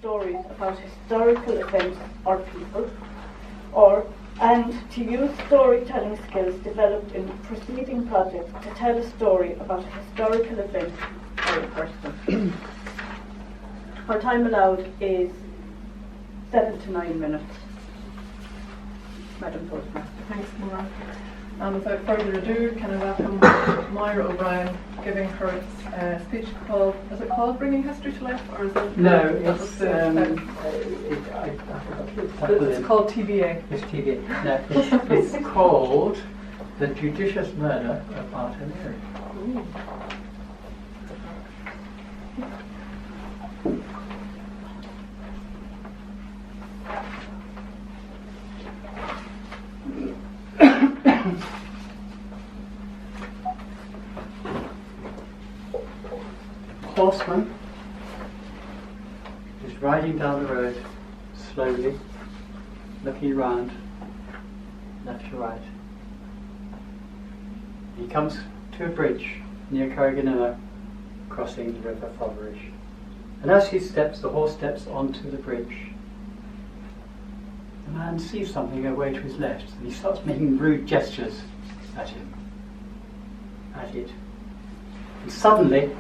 stories about historical events or people, and to use storytelling skills developed in preceding projects to tell a story about a historical event or a person. Our time allowed is 7 to 9 minutes. Madam Toastmaster. Thanks, Moira. And without further ado, can I welcome Moira O'Brien giving her speech called, is it called Bringing History to Life, or is it? No, it's it's called TBA. It's TBA. No, it's called The Judicious Murder of Art and Mary. Horseman is riding down the road slowly, looking round, left to right. He comes to a bridge near Carriganilla, crossing the river Fotheridge. And as the horse steps onto the bridge, the man sees something away to his left, and he starts making rude gestures at it. And suddenly,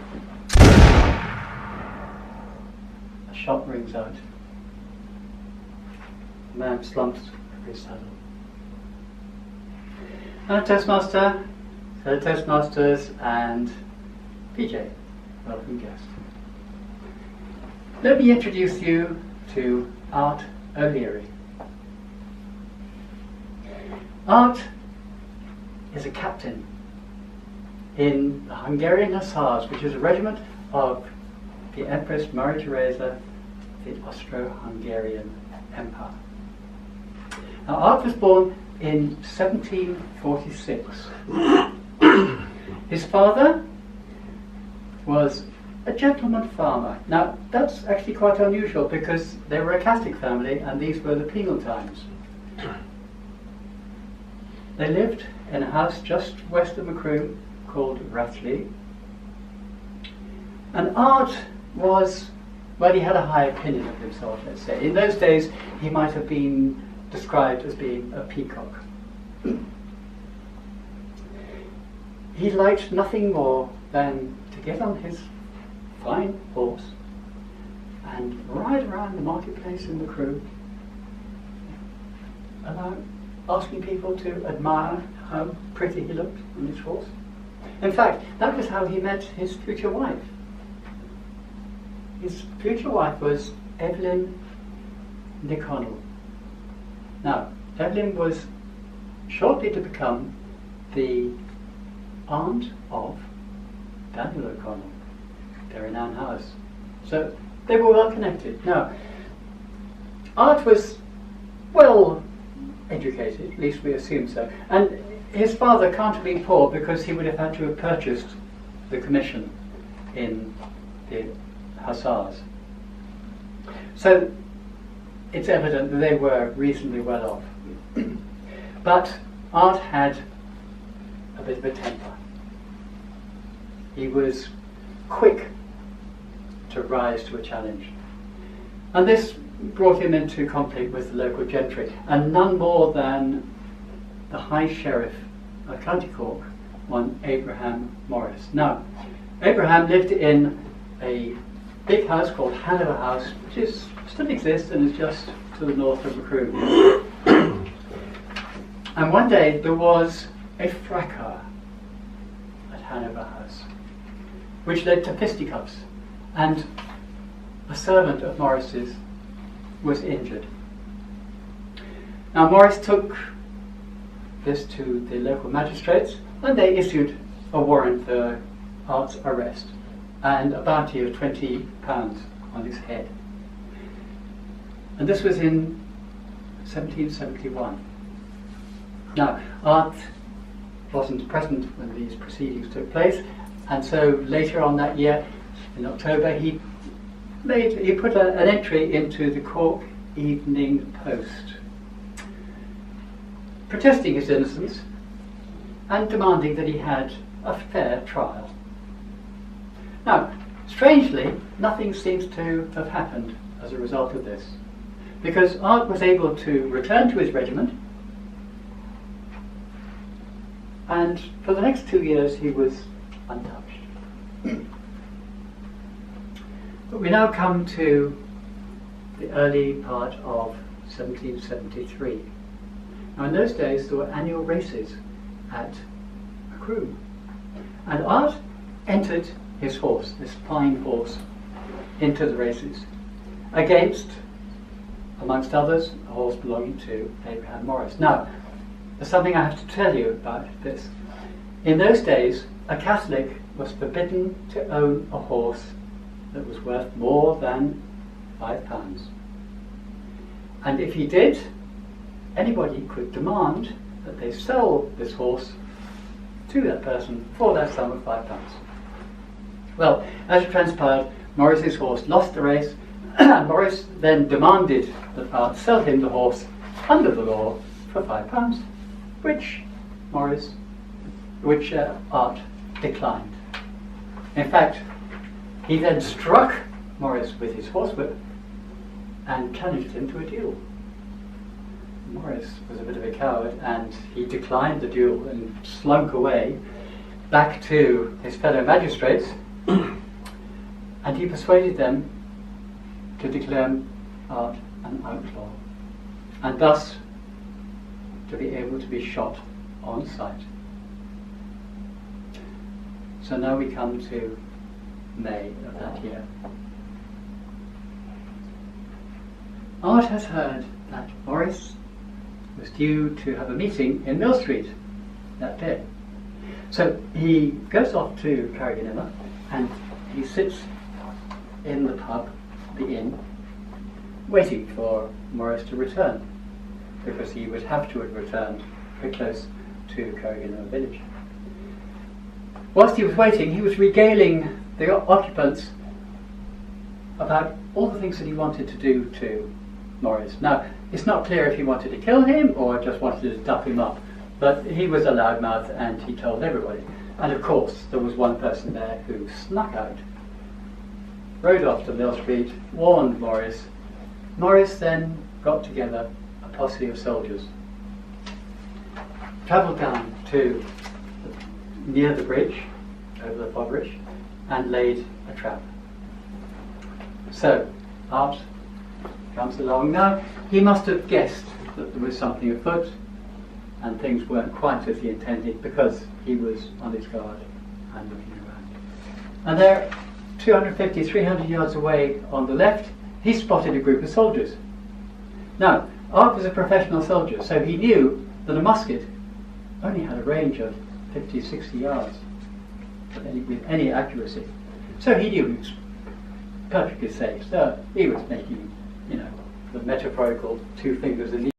a shot rings out. The man slumps over his saddle. Toastmaster, fellow Toastmasters, and PJ, welcome guest. Let me introduce you to Art O'Leary. Art is a captain in the Hungarian Hussars, which is a regiment of the Empress Maria Theresa of the Austro-Hungarian Empire. Now, Art was born in 1746. His father was a gentleman farmer. Now, that's actually quite unusual because they were a Catholic family and these were the penal times. They lived in a house just west of Macroom called Rathley. And Art was, well, he had a high opinion of himself, let's say. In those days, he might have been described as being a peacock. He liked nothing more than to get on his fine horse and ride around the marketplace in Macroom, asking people to admire how pretty he looked on his horse. In fact, that was how he met his future wife. His future wife was Eibhlin de Chonaill. Now, Eibhlin was shortly to become the aunt of Daniel O'Connell, their renowned house. So they were well connected. Now, Art was well educated, at least we assume so, and his father can't have been poor because he would have had to have purchased the commission in the Hussars. So it's evident that they were reasonably well off. But Art had a bit of a temper. He was quick to rise to a challenge. And this brought him into conflict with the local gentry, and none more than the High Sheriff of County Cork, one Abraham Morris. Now, Abraham lived in a big house called Hanover House, which still exists and is just to the north of Macroom. And one day there was a fracas at Hanover House, which led to fisticuffs, and a servant of Morris's was injured. Now, Morris took this to the local magistrates, and they issued a warrant for Art's arrest and a bounty of £20 on his head. And this was in 1771. Now, Art wasn't present when these proceedings took place, and so later on that year, in October, he put an entry into the Cork Evening Post, protesting his innocence and demanding that he had a fair trial. Now, Strangely, nothing seems to have happened as a result of this, because Art was able to return to his regiment, and for the next 2 years he was untouched. But we now come to the early part of 1773. Now in those days there were annual races at a crew, and Art entered his horse, this fine horse, into the races against, amongst others, a horse belonging to Abraham Morris. Now, there's something I have to tell you about this. In those days, a Catholic was forbidden to own a horse that was worth more than £5. And if he did, anybody could demand that they sell this horse to that person for that sum of £5. Well, as it transpired, Morris's horse lost the race, and Morris then demanded that Art sell him the horse under the law for £5, which Art declined. In fact, he then struck Morris with his horsewhip and challenged him to a duel. Morris was a bit of a coward, and he declined the duel and slunk away back to his fellow magistrates, and he persuaded them to declare Art an outlaw, and thus to be able to be shot on sight. So now we come to May of that year. Art has heard that Morris was due to have a meeting in Mill Street that day. So he goes off to Carriganilla and he sits in the pub, the inn, waiting for Morris to return, because he would have to have returned very close to Carriganilla village. Whilst he was waiting, he was regaling the occupants about all the things that he wanted to do to Morris. Now, it's not clear if he wanted to kill him or just wanted to duff him up, but he was a loudmouth and he told everybody. And of course, there was one person there who snuck out, rode off to Mill Street, warned Morris. Morris then got together a posse of soldiers, travelled down to near the bridge, over the Bobridge, and laid a trap. So, Art comes along. Now, he must have guessed that there was something afoot and things weren't quite as he intended, because he was on his guard and looking around. And there, 250, 300 yards away on the left, he spotted a group of soldiers. Now, Art was a professional soldier, so he knew that a musket only had a range of 50, 60 yards with any accuracy. So he knew he was perfectly safe. So he was making, the metaphorical two fingers in the